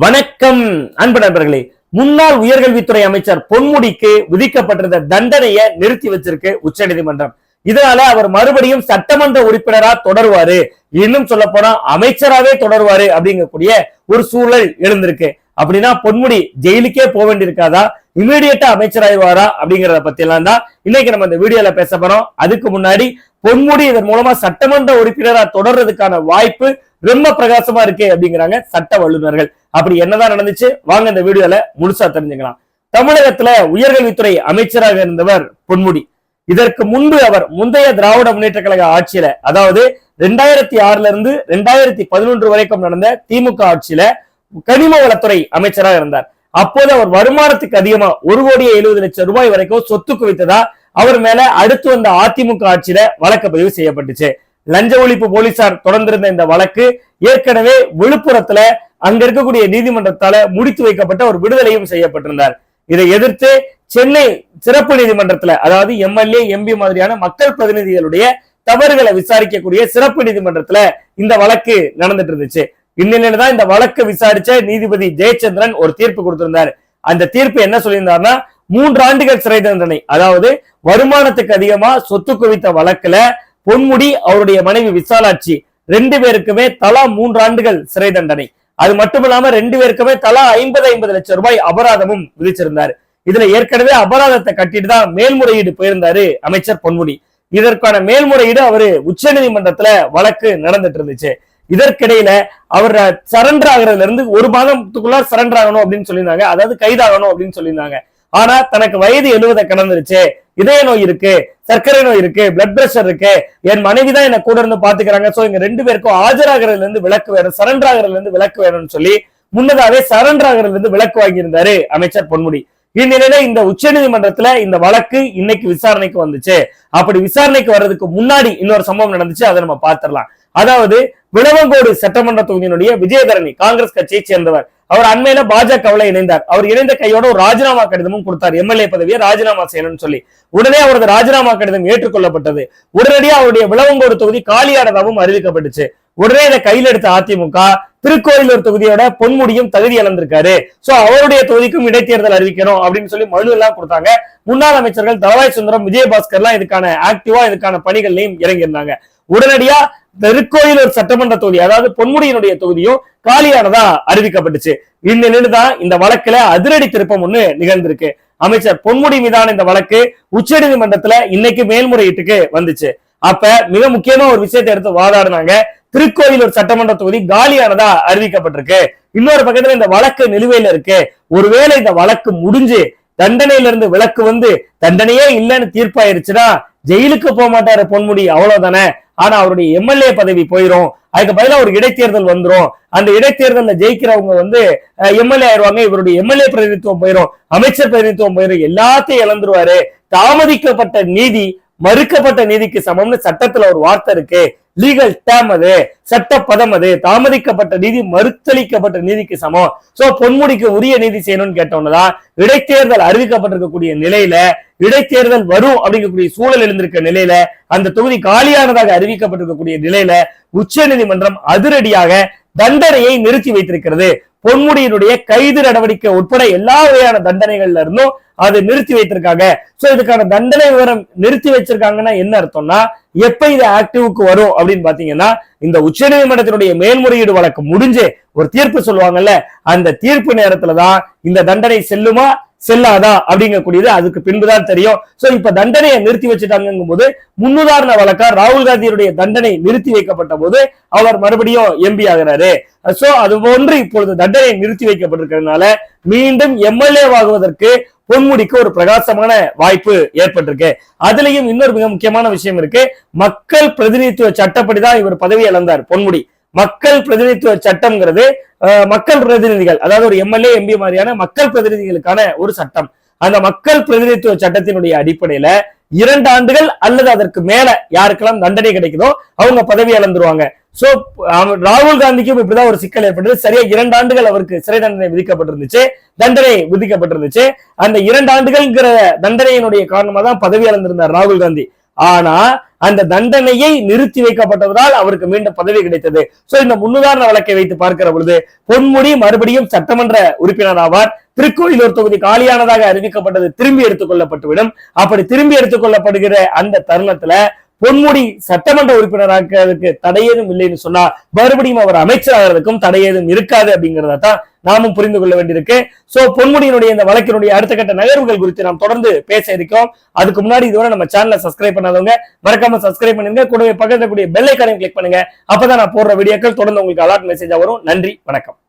வணக்கம் அன்பு நண்பர்களே. முன்னாள் உயர்கல்வித்துறை அமைச்சர் பொன்முடிக்கு விதிக்கப்பட்டிருந்த தண்டனையை நிறுத்தி வச்சிருக்கு உச்சநீதிமன்றம். இதனால அவர் மறுபடியும் சட்டமன்ற உறுப்பினரா தொடருவாரு, இன்னும் சொல்ல போனா அமைச்சராவே தொடருவாரு அப்படிங்கக்கூடிய ஒரு சூழல் எழுந்திருக்கு. அப்படின்னா பொன்முடி ஜெயிலுக்கே போக வேண்டியிருக்காதா, இமீடியட்டா அமைச்சராயிருவாரா அப்படிங்கறத பத்தி எல்லாம் தான் இன்னைக்கு நம்ம இந்த வீடியோல பேச போறோம். அதுக்கு முன்னாடி பொன்முடி இதன் மூலமா சட்டமன்ற உறுப்பினரா தொடர்றதுக்கான வாய்ப்பு ரொம்ப பிரகாசமா இருக்கு அப்படிங்கிறாங்க சட்ட வல்லுநர்கள். அப்படி என்னதான் நடந்துச்சு வாங்க இந்த வீடியோல முழுசா தெரிஞ்சுக்கலாம். தமிழகத்துல உயர்கல்வித்துறை அமைச்சராக இருந்தவர் பொன்முடி. இதற்கு முன்பு அவர் முந்தைய திராவிட முன்னேற்ற கழக ஆட்சியில, அதாவது 2006 இருந்து 2011 வரைக்கும் நடந்த திமுக ஆட்சியில கனிம வளத்துறை அமைச்சராக இருந்தார். அப்போது அவர் வருமானத்துக்கு அதிகமா 1,70,00,000 ரூபாய் வரைக்கும் சொத்து குவித்ததா அவர் மேல அடுத்து வந்த அதிமுக ஆட்சியில வழக்கு பதிவு செய்யப்பட்டுச்சு. லஞ்ச ஒழிப்பு போலீசார் தொடர்ந்திருந்த இந்த வழக்கு ஏற்கனவே விழுப்புரத்துல அங்க இருக்கக்கூடிய நீதிமன்றத்தால முடித்து வைக்கப்பட்ட ஒரு விடுதலையும் செய்யப்பட்டிருந்தார். இதை எதிர்த்து சென்னை சிறப்பு நீதிமன்றத்துல, அதாவது எம்எல்ஏ எம்பி மாதிரியான மக்கள் பிரதிநிதிகளுடைய தவறுகளை விசாரிக்கக்கூடிய சிறப்பு நீதிமன்றத்துல இந்த வழக்கு நடந்துட்டு இருந்துச்சு. இந்நிலையில தான் இந்த வழக்கு விசாரிச்ச நீதிபதி ஜெயச்சந்திரன் ஒரு தீர்ப்பு கொடுத்திருந்தார். அந்த தீர்ப்பு என்ன சொல்லியிருந்தாருன்னா, 3 ஆண்டுகள் சிறை தண்டனை, அதாவது வருமானத்துக்கு அதிகமா சொத்து குவித்த வழக்குல பொன்முடி அவருடைய மனைவி விசாலாட்சி 2 பேருக்குமே தலா 3 ஆண்டுகள் சிறை தண்டனை. அது மட்டும் இல்லாம 2 பேருக்குமே தலா 50 லட்சம் ரூபாய் அபராதமும் விதிச்சிருந்தாரு. இதுல ஏற்கனவே அபராதத்தை கட்டிட்டு தான் மேல்முறையீடு போயிருந்தாரு அமைச்சர் பொன்முடி. இதற்கான மேல்முறையீடு அவரு உச்ச நீதிமன்றத்துல வழக்கு நடந்துட்டு இருந்துச்சு. இதற்கிடையில அவர் சரண்டர் ஆகிறதுல இருந்து 1 மாதத்துக்குள்ள சரண்டர் ஆகணும் அப்படின்னு சொல்லியிருந்தாங்க, அதாவது கைதாகணும் அப்படின்னு சொல்லியிருந்தாங்க. ஆனா தனக்கு வயது 70 கடந்துருச்சு, இதய நோய் இருக்கு, சர்க்கரை நோய் இருக்கு, பிளட் பிரஷர் இருக்கு, என் மனைவி தான் என்ன கூட இருந்து பாத்துக்கிறாங்க, சோ இங்க 2 பேருக்கும் ஆஜராகிறதுல இருந்து விலக்கு வேணும், சரண்டர் ஆகிறதுல இருந்து விலக்கு வேணும்னு சொல்லி முன்னதாவே சரண்டர் ஆகிறதுல இருந்து விலக்கு வாங்கியிருந்தாரு அமைச்சர் பொன்முடி. இந்நிலையில இந்த உச்ச நீதிமன்றத்துல இந்த வழக்கு இன்னைக்கு விசாரணைக்கு வந்துச்சு. அப்படி விசாரணைக்கு வர்றதுக்கு முன்னாடி இன்னொரு சம்பவம் நடந்துச்சு, அதை நம்ம பாத்திரலாம். அதாவது விளவங்கோடு சட்டமன்ற தொகுதியினுடைய விஜயதரணி காங்கிரஸ் கட்சியை சேர்ந்தவர். அவர் அண்மையில பாஜகவில் இணைந்தார். அவர் இணைந்த கையோட ஒரு ராஜினாமா கடிதமும் கொடுத்தார், எம்எல்ஏ பதவியை ராஜினாமா செய்யணும்னு சொல்லி. உடனே அவரது ராஜினாமா கடிதம் ஏற்றுக்கொள்ளப்பட்டது. உடனடியாக அவருடைய விளவங்கோடு தொகுதி காலியானதாகவும் அறிவிக்கப்பட்டுச்சு. உடனே இதை கையில் எடுத்த அதிமுக திருக்கோயிலூர் தொகுதியோட பொன்முடியும் தகுதி இழந்திருக்காரு, சோ அவருடைய தொகுதிக்கும் இடைத்தேர்தல் அறிவிக்கணும் அப்படின்னு சொல்லி மனு எல்லாம் கொடுத்தாங்க. முன்னாள் அமைச்சர்கள் தளவாய் சுந்தரம், விஜயபாஸ்கர் எல்லாம் இதுக்கான ஆக்டிவா இதுக்கான பணிகள்லையும் இறங்கியிருந்தாங்க. உடனடியா திருக்கோயிலூர் சட்டமன்ற தொகுதி, அதாவது பொன்முடியினுடைய தொகுதியும் காலியானதா அறிவிக்கப்பட்டுச்சு. இந்நிலையில்தான் இந்த வழக்குல அதிரடி திருப்பம் ஒண்ணு நிகழ்ந்திருக்கு. அமைச்சர் பொன்முடி மீதான இந்த வழக்கு உச்ச நீதிமன்றத்துல இன்னைக்கு மேல்முறையீட்டுக்கு வந்துச்சு. அப்ப மிக முக்கியமா ஒரு விஷயத்தை எடுத்து வாதாடினாங்க. திருக்கோயிலூர் சட்டமன்ற தொகுதி காலியானதா அறிவிக்கப்பட்டிருக்கு. இன்னொரு பக்கத்துல இந்த வழக்கு நிலுவையில இருக்கு. ஒருவேளை இந்த வழக்கு முடிஞ்சு தண்டனையில இருந்து விலக்கு வந்து தண்டனையே இல்லைன்னு தீர்ப்பாயிருச்சுன்னா ஜெயிலுக்கு போக மாட்டாரு பொன்முடி, அவ்வளவுதானே. ஆனா அவருடைய எம்எல்ஏ பதவி போயிரும், அதுக்கு பதிலா ஒரு இடைத்தேர்தல் வந்துரும். அந்த இடைத்தேர்தல்ல ஜெயிக்கிறவங்க எம்எல்ஏ ஆயிடுவாங்க, இவருடைய எம்எல்ஏ பிரதிநிதித்துவம் போயிரும், அமைச்சர் பிரதிநிதித்துவம் போயிரும், எல்லாத்தையும் இழந்துருவாரு. தாமதிக்கப்பட்ட நீதி மறுக்கப்பட்ட நீதிக்கு சமம்னு சட்டத்துல ஒரு வார்த்தை இருக்கு, லீகல் டேம் அது, சட்ட பதம் அது. தாமதிக்கப்பட்ட நீதி மறுத்தளிக்கப்பட்ட நீதிக்கு சமம். சோ பொன்முடிக்கு உரிய நீதி செய்யணும்னு கேட்டோம்னதான் இடைத்தேர்தல் அறிவிக்கப்பட்டிருக்கக்கூடிய நிலையில, இடைத்தேர்தல் வரும் அப்படிங்கக்கூடிய சூழல் எழுந்திருக்க நிலையில, அந்த தொகுதி காலியானதாக அறிவிக்கப்பட்டிருக்கக்கூடிய நிலையில உச்ச நீதிமன்றம் அதிரடியாக தண்டனையை நிறுத்தி வைத்திருக்கிறது. பொன்முடியினுடைய கைது நடவடிக்கை உட்பட எல்லா வகையான தண்டனைகள்ல இருந்தும் அதை நிறுத்தி வைத்திருக்காங்க. சோ இதுக்கான தண்டனை விவரம் நிறுத்தி வச்சிருக்காங்கன்னா என்ன அர்த்தம்னா, எப்ப இது ஆக்டிவுக்கு வரும் அப்படின்னு பாத்தீங்கன்னா, இந்த உச்ச நீதிமன்றத்தினுடைய மேல்முறையீடு வழக்கு முடிஞ்சு ஒரு தீர்ப்பு சொல்லுவாங்கல்ல, அந்த தீர்ப்பு நேரத்துலதான் இந்த தண்டனை செல்லுமா செல்லாதா அப்படிங்கக்கூடியது அதுக்கு பின்புதான் தெரியும். சோ இப்ப தண்டனையை நிறுத்தி வச்சுட்டாங்கும் போது, முன்னுதாரண வழக்கா ராகுல் காந்தியுடைய தண்டனை நிறுத்தி வைக்கப்பட்ட போது அவர் மறுபடியும் எம்பி ஆகிறாரு. சோ அது போன்று இப்பொழுது தண்டனை நிறுத்தி வைக்கப்பட்டிருக்கிறதுனால மீண்டும் எம்எல்ஏ ஆகுவதற்கு பொன்முடிக்கு ஒரு பிரகாசமான வாய்ப்பு ஏற்பட்டிருக்கு. அதுலயும் இன்னொரு மிக முக்கியமான விஷயம் இருக்கு. மக்கள் பிரதிநிதித்துவ சட்டப்படிதான் இவர் பதவி இழந்தார் பொன்முடி. மக்கள் பிரதிநிதித்துவ சட்டம்ங்கிறது மக்கள் பிரதிநிதிகள், அதாவது ஒரு எம்எல்ஏ எம்பி மாதிரியான மக்கள் பிரதிநிதிகளுக்கான ஒரு சட்டம். அந்த மக்கள் பிரதிநிதித்துவ சட்டத்தினுடைய அடிப்படையில 2 ஆண்டுகள் அல்லது அதற்கு மேல யாருக்கெல்லாம் தண்டனை கிடைக்குதோ அவங்க பதவி இழந்துருவாங்க. சோ ராகுல் காந்திக்கும் இப்படிதான் ஒரு சிக்கல் ஏற்பட்டது. சரியா 2 ஆண்டுகள் அவருக்கு சிறை தண்டனை விதிக்கப்பட்டிருந்துச்சு. அந்த 2 ஆண்டுகள்ங்கிற தண்டனையினுடைய காரணமா தான் பதவி இழந்திருந்தார் ராகுல் காந்தி. ஆனா அந்த தண்டனையை நிறுத்தி வைக்கப்பட்டதால் அவருக்கு மீண்டும் பதவி கிடைத்தது. சோ இந்த முன்னுதாரண வழக்கை வைத்து பார்க்கிற பொழுது பொன்முடி மறுபடியும் சட்டமன்ற உறுப்பினர் ஆவார். திருக்கோயிலூர் தொகுதி காலியானதாக அறிவிக்கப்பட்டது திரும்பி எடுத்துக் கொள்ளப்பட்டுவிடும். அப்படி திரும்பி எடுத்துக் கொள்ளப்படுகிற அந்த தருணத்துல பொன்முடி சட்டமன்ற உறுப்பினராக்கிறதுக்கு தடையேதும் இல்லைன்னு சொன்னா மறுபடியும் அவர் அமைச்சராகிறதுக்கும் தடையேதும் இருக்காது அப்படிங்கிறத தான் நாமும் புரிந்து கொள்ள வேண்டியிருக்கு. சோ பொன்முடியினுடைய இந்த வழக்கினுடைய அடுத்த கட்ட நகர்வுகள் குறித்து நாம் தொடர்ந்து பேச இருக்கோம். அதுக்கு முன்னாடி இதுவரை நம்ம சேனலை சப்ஸ்கிரைப் பண்ணாதவங்க மறக்காம சப்ஸ்கிரைப் பண்ணுங்க. கூடவே பக்கத்துல கூடிய பெல் ஐகானையும் கிளிக் பண்ணுங்க. அப்பதான் நான் போடுற வீடியோக்கள் தொடர்ந்து உங்களுக்கு அலர்ட் மெசேஜா வரும். நன்றி, வணக்கம்.